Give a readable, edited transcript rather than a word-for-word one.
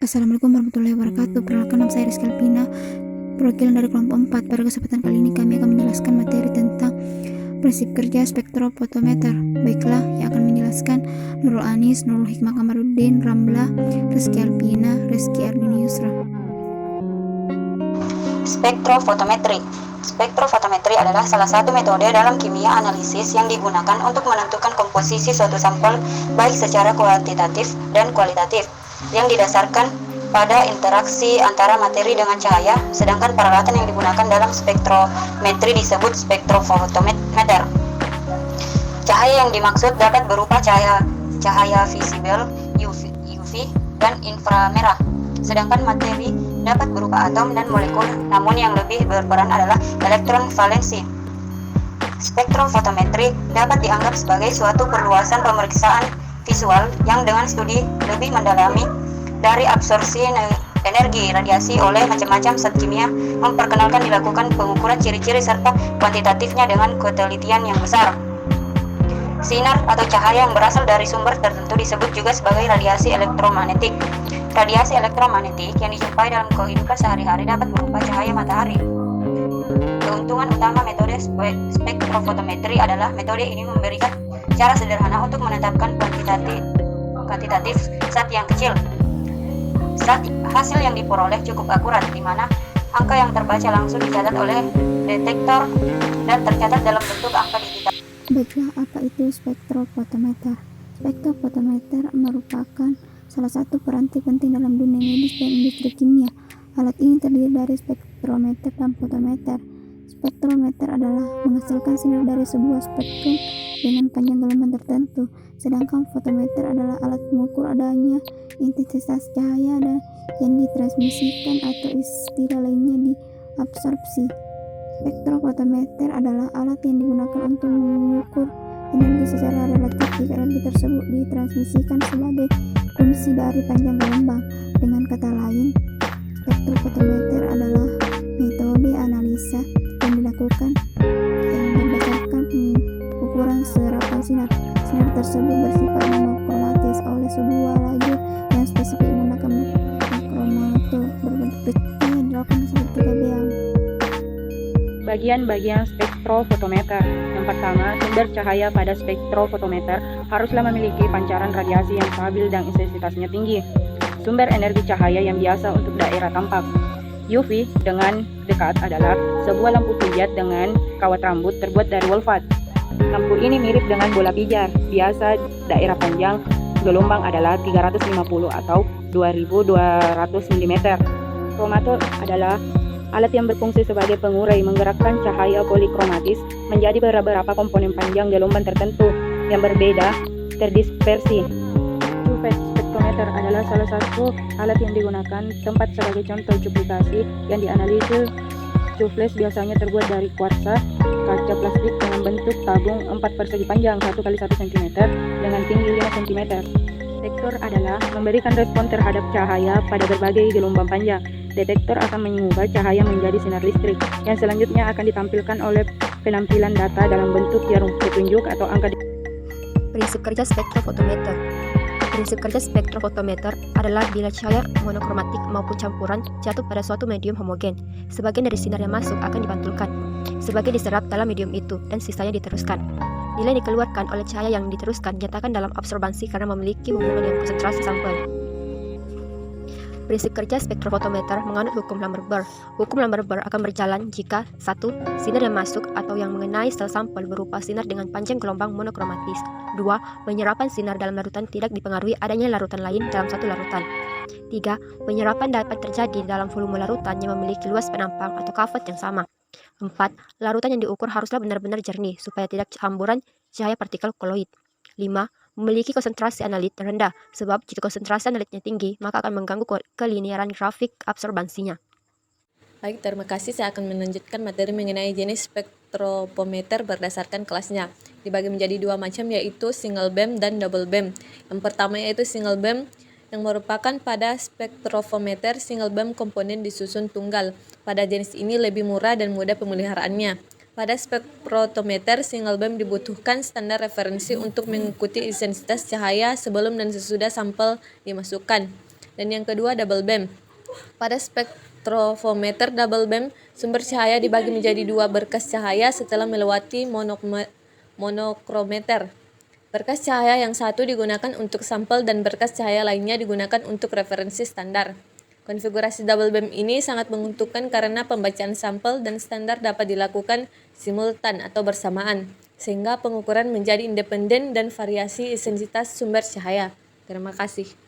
Assalamualaikum warahmatullahi wabarakatuh. Perkenalkan, nama saya Rizky Alpina, perwakilan dari kelompok 4. Pada kesempatan kali ini kami akan menjelaskan materi tentang prinsip kerja spektrofotometer. Baiklah, yang akan menjelaskan Nurul Anis, Nurul Hikmah Kamarudin, Ramla, Rizky Alpina, Rizky Ardini Yusra. Spektrofotometri. Spektrofotometri adalah salah satu metode dalam kimia analisis yang digunakan untuk menentukan komposisi suatu sampel baik secara kuantitatif dan kualitatif yang didasarkan pada interaksi antara materi dengan cahaya, sedangkan peralatan yang digunakan dalam spektrometri disebut spektrofotometer. Cahaya yang dimaksud dapat berupa cahaya visible, UV, dan inframerah, sedangkan materi dapat berupa atom dan molekul, namun yang lebih berperan adalah elektron valensi. Spektrofotometri dapat dianggap sebagai suatu perluasan pemeriksaan visual yang dengan studi lebih mendalami dari absorpsi energi radiasi oleh macam-macam zat kimia, memperkenalkan dilakukan pengukuran ciri-ciri serta kuantitatifnya dengan ketelitian yang besar. Sinar atau cahaya yang berasal dari sumber tertentu disebut juga sebagai radiasi elektromagnetik. Radiasi elektromagnetik yang dijumpai dalam kehidupan sehari-hari dapat berupa cahaya matahari. Keuntungan utama metode spektrofotometri adalah metode ini memberikan cara sederhana untuk menetapkan kuantitatif zat yang kecil. Hasil yang diperoleh cukup akurat, di mana angka yang terbaca langsung dicatat oleh detektor dan tercatat dalam bentuk angka digital. Baiklah, apa itu spektrofotometer? Spektrofotometer merupakan salah satu peranti penting dalam dunia medis dan industri kimia. Alat ini terdiri dari spektrometer dan fotometer. Spektrometer adalah menghasilkan sinar dari sebuah spektrum dengan panjang gelombang tertentu, sedangkan fotometer adalah alat mengukur adanya intensitas cahaya yang ditransmisikan atau istilah lainnya diabsorpsi. Spektrofotometer adalah alat yang digunakan untuk mengukur energi secara relatif jika energi tersebut ditransmisikan sebagai fungsi dari panjang gelombang. Dengan kata lain, spektrofotometer adalah metode analisa yang dilakukan berdasarkan ukuran serapan sinar. Sinar tersebut bersifat monokromatis oleh sebuah lajur yang spesifik menggunakan kromato berbentuk pecah yang dilakukan seperti kebeang. Bagian-bagian spektrofotometer. Yang pertama, sumber cahaya pada spektrofotometer haruslah memiliki pancaran radiasi yang stabil dan intensitasnya tinggi. Sumber energi cahaya yang biasa untuk daerah tampak. UV dengan dekat adalah sebuah lampu pijat dengan kawat rambut terbuat dari wolfat. Lampu ini mirip dengan bola pijar. Biasa daerah panjang gelombang adalah 350 atau 2200 mm. Kromato adalah alat yang berfungsi sebagai pengurai, menggerakkan cahaya polikromatis menjadi beberapa komponen panjang gelombang tertentu yang berbeda terdispersi. Two-phase spektrometer adalah salah satu alat yang digunakan tempat sebagai contoh duplikasi yang dianalisis. Two-phase biasanya terbuat dari kuarsa, kaca plastik dengan bentuk tabung 4 persegi panjang 1 x 1 cm dengan tinggi 5 cm. Detektor adalah memberikan respon terhadap cahaya pada berbagai gelombang panjang. Detektor akan mengubah cahaya menjadi sinar listrik yang selanjutnya akan ditampilkan oleh penampilan data dalam bentuk jarum petunjuk atau angka. Prinsip kerja spektrofotometer. Prinsip kerja spektrofotometer adalah bila cahaya monokromatik maupun campuran jatuh pada suatu medium homogen, sebagian dari sinar yang masuk akan dipantulkan, sebagian diserap dalam medium itu, dan sisanya diteruskan. Nilai yang dikeluarkan oleh cahaya yang diteruskan dinyatakan dalam absorbansi karena memiliki hubungan dengan konsentrasi sampel. Prinsip kerja spektrofotometer menganut hukum Lambert-Behr. Hukum Lambert-Behr akan berjalan jika 1. Sinar yang masuk atau yang mengenai sel sampel berupa sinar dengan panjang gelombang monokromatis. 2. Penyerapan sinar dalam larutan tidak dipengaruhi adanya larutan lain dalam satu larutan. 3. Penyerapan dapat terjadi dalam volume larutan yang memiliki luas penampang atau kavot yang sama. 4. Larutan yang diukur haruslah benar-benar jernih supaya tidak hamburan cahaya partikel koloid. 5. Memiliki konsentrasi analit rendah, sebab jika konsentrasi analitnya tinggi, maka akan mengganggu kelinearan grafik absorbansinya. Baik, terima kasih. Saya akan melanjutkan materi mengenai jenis spektrometer berdasarkan kelasnya. Dibagi menjadi 2 macam, yaitu single beam dan double beam. Yang pertama yaitu single beam, yang merupakan pada spektrofometer single beam komponen disusun tunggal. Pada jenis ini lebih murah dan mudah pemeliharaannya. Pada spektrometer single beam dibutuhkan standar referensi untuk mengikuti intensitas cahaya sebelum dan sesudah sampel dimasukkan. dan yang kedua double beam. Pada spektrofometer double beam, sumber cahaya dibagi menjadi dua berkas cahaya setelah melewati monokrometer. Berkas cahaya yang satu digunakan untuk sampel dan berkas cahaya lainnya digunakan untuk referensi standar. Konfigurasi double beam ini sangat menguntungkan karena pembacaan sampel dan standar dapat dilakukan simultan atau bersamaan, sehingga pengukuran menjadi independen dan variasi intensitas sumber cahaya. Terima kasih.